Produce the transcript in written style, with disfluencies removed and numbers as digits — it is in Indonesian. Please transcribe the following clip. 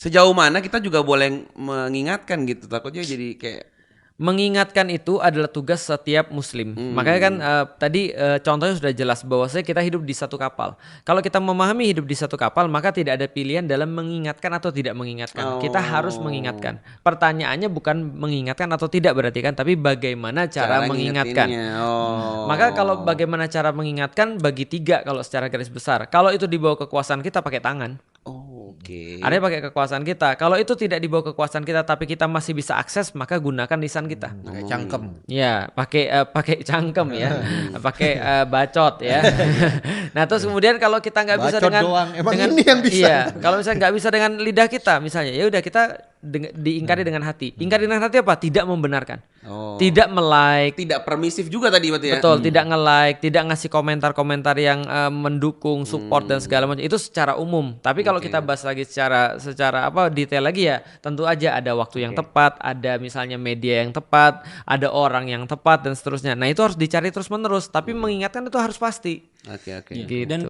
Sejauh mana kita juga boleh mengingatkan gitu, takutnya jadi kayak Mengingatkan itu adalah tugas setiap muslim. Makanya kan tadi contohnya sudah jelas bahwasanya kita hidup di satu kapal. Kalau kita memahami hidup di satu kapal, maka tidak ada pilihan dalam mengingatkan atau tidak mengingatkan. Kita harus mengingatkan. Pertanyaannya bukan mengingatkan atau tidak berarti kan, tapi bagaimana cara mengingatkan. ngingetinnya. Maka kalau bagaimana cara mengingatkan bagi 3 kalau secara garis besar. Kalau itu dibawa kekuasaan kita pakai tangan. Oke. Artinya pakai kekuasaan kita. Kalau itu tidak dibawa kekuasaan kita tapi kita masih bisa akses, maka gunakan lisan kita. Kayak cangkem. Ya, pakai cangkem ya. Pakai bacot ya. Nah, terus kemudian kalau kita nggak bisa Bacot dengan doang. Emang ini yang bisa. Iya, kalau misalnya nggak bisa dengan lidah kita misalnya, ya udah kita diingkari dengan hati. Ingkari dengan hati apa? Tidak membenarkan. Tidak melike. Tidak permisif juga tadi berarti ya. Betul, tidak nge-like, tidak ngasih komentar-komentar yang mendukung, support dan segala macam. Itu secara umum. Tapi kalau kita bahas lagi secara apa detail lagi ya, tentu aja ada waktu yang tepat, ada misalnya media yang tepat, ada orang yang tepat dan seterusnya. Nah, itu harus dicari terus-menerus, tapi mengingatkan itu harus pasti. Oke. Gitu. Dan